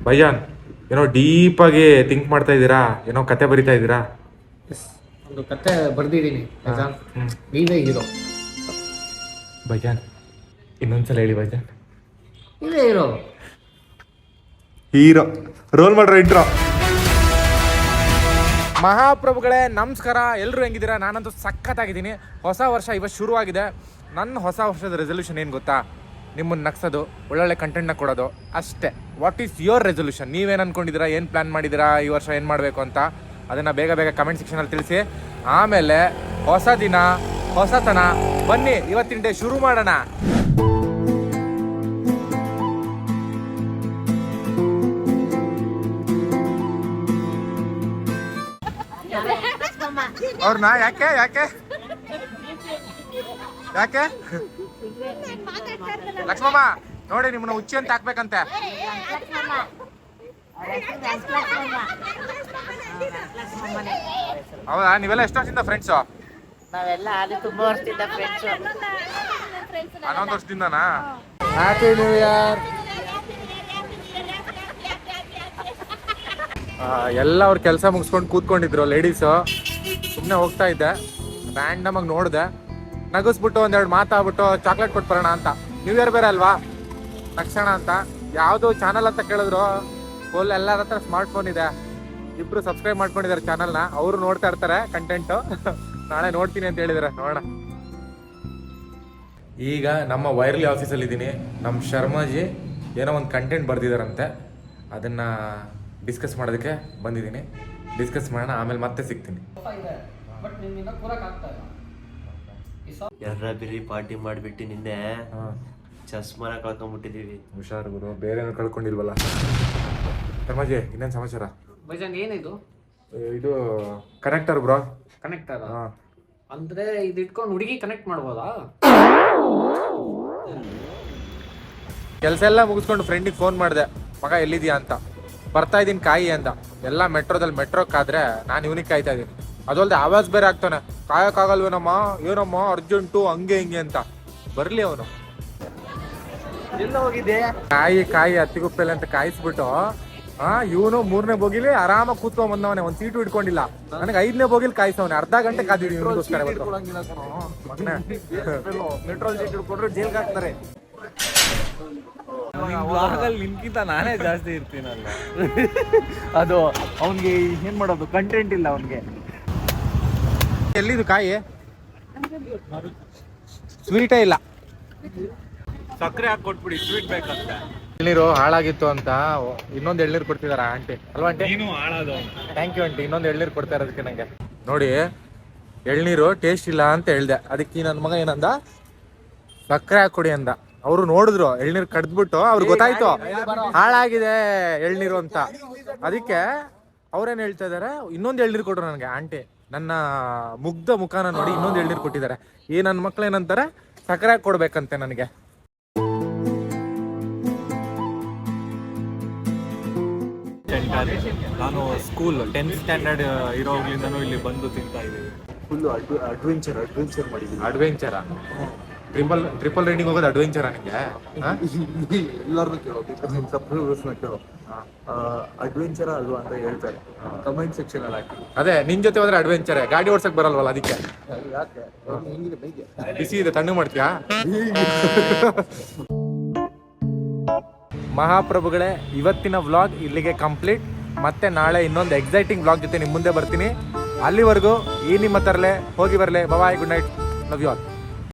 ಭಯಾನ್ ಏನೋ ಡೀಪಾಗಿ ಥಿಂಕ್ ಮಾಡ್ತಾ ಇದ್ದೀರಾ, ಏನೋ ಕತೆ ಬರಿತಾ ಇದ್ದೀರಾ? ಒಂದು ಕತೆ ಬರ್ದಿದ್ದೀನಿ, ನೀವೇ ಹೀರೋ. ಭಯಾನ್ ಇನ್ನೊಂದ್ಸಲ ಹೇಳಿ ಭಯಾನ್. ನೀವೇ ಹೀರೋ. ಹೀರೋ ರೋಲ್ ಮಾಡ್ರ ಇಂಟ್ರೋ. ಮಹಾಪ್ರಭುಗಳೇ ನಮಸ್ಕಾರ, ಎಲ್ಲರೂ ಹೆಂಗಿದ್ದೀರಾ? ನಾನಂತೂ ಸಖತ್ತಾಗಿದ್ದೀನಿ. ಹೊಸ ವರ್ಷ ಇವತ್ತು ಶುರುವಾಗಿದೆ. ನನ್ನ ಹೊಸ ವರ್ಷದ ರೆಸೊಲ್ಯೂಷನ್ ಏನು ಗೊತ್ತಾ? ನಿಮ್ಮನ್ನು ನಗ್ಸೋದು, ಒಳ್ಳೊಳ್ಳೆ ಕಂಟೆಂಟ್ನ ಕೊಡೋದು ಅಷ್ಟೇ. What is your resolution? ನೀವೇನು ಅಂದ್ಕೊಂಡಿದ್ದೀರಾ, ಏನು ಪ್ಲ್ಯಾನ್ ಮಾಡಿದ್ದೀರಾ ಈ ವರ್ಷ ಏನು ಮಾಡಬೇಕು ಅಂತ? ಅದನ್ನು ಬೇಗ ಬೇಗ ಕಮೆಂಟ್ ಸೆಕ್ಷನಲ್ಲಿ ತಿಳಿಸಿ. ಆಮೇಲೆ ಹೊಸ ದಿನ ಹೊಸತನ, ಬನ್ನಿ ಇವತ್ತಿನ ಡೇ ಶುರು ಮಾಡೋಣ. ಅವ್ರನ್ನ ಯಾಕೆ ಯಾಕೆ ಯಾಕೆ ಲಕ್ಷ್ಮಮ್ಮ ನೋಡಿ, ನಿಮ್ಮನ್ನ ಹುಚ್ಚಿ ಅಂತ ಹಾಕ್ಬೇಕಂತೆ. ಹೌದಾ? ನೀವೆಲ್ಲ ಎಷ್ಟು ವರ್ಷದಿಂದ ಫ್ರೆಂಡ್ಸು? ನಾವೆಲ್ಲ ತುಂಬಾ ವರ್ಷದಿಂದ ಫ್ರೆಂಡ್ಸು. 11 ವರ್ಷದಿಂದನಾ? Happy new year. ಎಲ್ಲ ಅವ್ರ ಕೆಲಸ ಮುಗಿಸ್ಕೊಂಡು ಕೂತ್ಕೊಂಡಿದ್ರು ಲೇಡೀಸು. ಸುಮ್ಮನೆ ಹೋಗ್ತಾ ಇದ್ದೆ, ರ್ಯಾಂಡಮ್ ಆಗಿ ನೋಡಿದೆ, ನಗಿಸ್ಬಿಟ್ಟು ಒಂದೆರಡು ಮಾತಾಡ್ಬಿಟ್ಟು ಚಾಕ್ಲೇಟ್ ಕೊಟ್ಬರೋಣ ಅಂತ. ನ್ಯೂ ಇಯರ್ ಬೇರೆ ಅಲ್ವಾ, ನಗ್ಸೋಣ ಅಂತ. ಯಾವುದು ಚಾನಲ್ ಅಂತ ಕೇಳಿದ್ರು, ಫುಲ್ ಎಲ್ಲರ ಹತ್ರ ಸ್ಮಾರ್ಟ್ ಫೋನ್ ಇದೆ. ಇಬ್ರು ಸಬ್ಸ್ಕ್ರೈಬ್ ಮಾಡ್ಕೊಂಡಿದ್ದಾರೆ ಚಾನಲ್ನ, ಅವರು ನೋಡ್ತಾ ಇರ್ತಾರೆ ಕಂಟೆಂಟು. ನಾಳೆ ನೋಡ್ತೀನಿ ಅಂತ ಹೇಳಿದಾರೆ, ನೋಡೋಣ. ಈಗ ನಮ್ಮ ವೈರ್ಲಿ ಆಫೀಸಲ್ಲಿ ಇದ್ದೀನಿ. ನಮ್ಮ ಶರ್ಮಾಜಿ ಏನೋ ಒಂದು ಕಂಟೆಂಟ್ ಬರ್ದಿದಾರಂತೆ, ಅದನ್ನು ಡಿಸ್ಕಸ್ ಮಾಡೋದಕ್ಕೆ ಬಂದಿದ್ದೀನಿ. ಡಿಸ್ಕಸ್ ಮಾಡೋಣ, ಆಮೇಲೆ ಮತ್ತೆ ಸಿಗ್ತೀನಿ. ಬಿರಿ ಪಾರ್ಟಿ ಮಾಡಿಬಿಟ್ಟು ನಿನ್ನೆ ಚಸ್ಮಾನ ಕಳ್ಕೊಂಡ್ಬಿಟ್ಟಿದೀವಿ. ಹುಷಾರು ಗುರು, ಬೇರೆ ಏನು ಕಳ್ಕೊಂಡಿಲ್ವಲ್ಲ. ಶರ್ಮಾಜಿ ಇನ್ನೇನು ಸಮಾಚಾರ? ಬೈಜಾನ್ ಏನಿದು? ಇದು ಕನೆಕ್ಟರ್ ಬ್ರೋ. ಕನೆಕ್ಟರ್ ಅಂದ್ರೆ ಇದು ಇಟ್ಕೊಂಡು ಹುಡುಗಿ ಕನೆಕ್ಟ್ ಮಾಡ್ಬೋದಾ? ಕೆಲಸ ಎಲ್ಲ ಮುಗಿಸ್ಕೊಂಡು ಫ್ರೆಂಡಿಗೆ ಫೋನ್ ಮಾಡಿದೆ, ಮಗ ಎಲ್ಲಿದ್ಯಾ ಅಂತ. ಬರ್ತಾ ಇದ್ದೀನಿ ಕಾಯಿ ಅಂದ. ಎಲ್ಲ ಮೆಟ್ರೋದಲ್ಲಿ ಮೆಟ್ರೋಕ್ಕಾದ್ರೆ ನಾನು ಇವನಿಗೆ ಕಾಯ್ತಾ ಇದ್ದೀನಿ. ಅದಲ್ದೆ ಆವಾಜ್ ಬೇರೆ ಆಗ್ತಾನೆ, ಕಾಯಕ್ಕಾಗಲ್ವೇನಮ್ಮ, ಏನಮ್ಮ ಅರ್ಜೆಂಟು ಹಂಗೆ ಹಿಂಗೆ ಅಂತ. ಬರ್ಲಿ ಅವನು. ಎಲ್ಲ ಹೋಗಿದ್ದೆ ಕಾಯಿ ಹತ್ತಿಗುಪ್ಪೆಲ್ಲ ಅಂತ ಕಾಯಿಸ್ಬಿಟ್ಟು ಇವನು 3ನೇ ಬೋಗಿಲಿ ಆರಾಮಾಗಿ ಕೂತ್ಕೊಂಡ್ ಬಂದವನೆ, ಒಂದ್ ಸೀಟು ಇಟ್ಕೊಂಡಿಲ್ಲ. ನನಗೆ 5ನೇ ಬೋಗಿಲಿ ಕಾಯಿಸವನೆ. ಅರ್ಧ ಗಂಟೆ ಕಾದಿದ್ದೀನಿ ಇವನಿಗೋಸ್ಕರ. ಮೆಟ್ರೋ ಸೀಟ್ ಹಿಡ್ಕೊಂಡ್ರೆ ಜೈಲ್ಗೆ ಹಾಕ್ತಾರೆ. ನಿನ್ಕಿಂತ ನಾನೇ ಜಾಸ್ತಿ ಇರ್ತೀನಲ್ಲ. ಅದು ಅವನ್ಗೆ ಏನ್ ಮಾಡೋದು, ಕಂಟೆಂಟ್ ಇಲ್ಲ ಅವನ್ಗೆ. ಎಲ್ಲಿದು ಕಾಯಿ? ಸ್ವೀಟೇ ಇಲ್ಲ. ಸಕ್ಕರೆ ಹಾಕಿ ಕೊಟ್ಬಿಡಿ, ಸ್ವೀಟ್ ಬೇಕಂತ. ಎಳ್ನೀರು ಹಾಳಾಗಿತ್ತು ಅಂತ ಇನ್ನೊಂದು ಎಳ್ನೀರು ಕೊಡ್ತಿದಾರ ಆಂಟಿ, ಅಲ್ವಾ ಆಂಟಿ? ಥ್ಯಾಂಕ್ ಯು ಆಂಟಿ, ಇನ್ನೊಂದು ಎಳ್ನೀರು ಕೊಡ್ತಾ ಇರೋದಕ್ಕೆ ನಂಗೆ. ನೋಡಿ, ಎಳ್ನೀರು ಟೇಸ್ಟ್ ಇಲ್ಲ ಅಂತ ಹೇಳ್ದೆ, ಅದಕ್ಕೆ ನನ್ನ ಮಗ ಏನಂದ, ಸಕ್ಕರೆ ಹಾಕೊಡಿ ಅಂದ. ಅವರು ನೋಡಿದ್ರು ಎಳ್ನೀರು ಕಡ್ದ್ಬಿಟ್ಟು, ಅವ್ರಿಗೆ ಗೊತ್ತಾಯ್ತು ಹಾಳಾಗಿದೆ ಎಳ್ನೀರು ಅಂತ. ಅದಕ್ಕೆ ಅವ್ರೇನ್ ಹೇಳ್ತಾ ಇದಾರೆ, ಇನ್ನೊಂದು ಎಳ್ನೀರು ಕೊಟ್ರು ನನಗೆ ಆಂಟಿ. ನನ್ನ ಮುಗ್ಧ ಮುಖಾನ ನೋಡಿ ಇನ್ನೊಂದು ಎಳ್ನೀರು ಕೊಟ್ಟಿದ್ದಾರೆ. ಈ ನನ್ನ ಮಕ್ಳು ಏನಂತಾರೆ, ಸಕ್ಕರೆ ಹಾಕಿ ಕೊಡ್ಬೇಕಂತೆ ನನಗೆ. ನಾನು ಸ್ಕೂಲ್ 10th ಸ್ಟ್ಯಾಂಡರ್ಡ್ ಇರೋಗ್ಲಿಂದನೂ ಇಲ್ಲಿ ಬಂದು ತಿಂತಾ ಇದ್ದೀವಿ. ಫುಲ್ ಅಡ್ವೆಂಚರ್ ಮಾಡಿದ್ದೀವಿ. ಅಡ್ವೆಂಚರಾ? ಟ್ರಿಪಲ್ ರೈಡಿಂಗ್ ಹೋಗೋದು ಅಡ್ವೆಂಚರಾ ನಿಮಗೆ? ಎಲ್ಲರನ್ನೂ ಕೇಳೋ, ಸಬ್ಸ್ಕ್ರೈಬರ್ಸ್ನ ಕೇಳೋ, ಅಡ್ವೆಂಚರ ಅಲ್ವಾ ಅಂತ ಹೇಳ್ತಾರೆ. ಕಮೆಂಟ್ ಸೆಕ್ಷನ್ ಅಲ್ಲಿ ಹಾಕಿ. ಅದೇ ನಿನ್ ಜೊತೆ ಹೋದ್ರೆ ಅಡ್ವೆಂಚರ್, ಗಾಡಿ ಓಡ್ಸಕ್ ಬರಲ್ವಲ್ಲ ಅದಕ್ಕೆ. ಯಾಕೆ ಬಿಸಿ ಇದೆ, ತಣ್ಣಗೆ ಮಾಡ್ತೀಯಾ? ಮಹಾಪ್ರಭುಗಳೇ, ಇವತ್ತಿನ ವ್ಲಾಗ್ ಇಲ್ಲಿಗೆ ಕಂಪ್ಲೀಟ್. ಮತ್ತೆ ನಾಳೆ ಇನ್ನೊಂದು ಎಕ್ಸೈಟಿಂಗ್ ವ್ಲಾಗ್ ಜೊತೆ ನಿಮ್ಮ ಮುಂದೆ ಬರ್ತೀನಿ. ಅಲ್ಲಿವರೆಗೂ ಈ ನಿಮ್ಮ ತರಲೆ ಹೋಗಿ ಬರಲೆ. Bye, good night, love you all.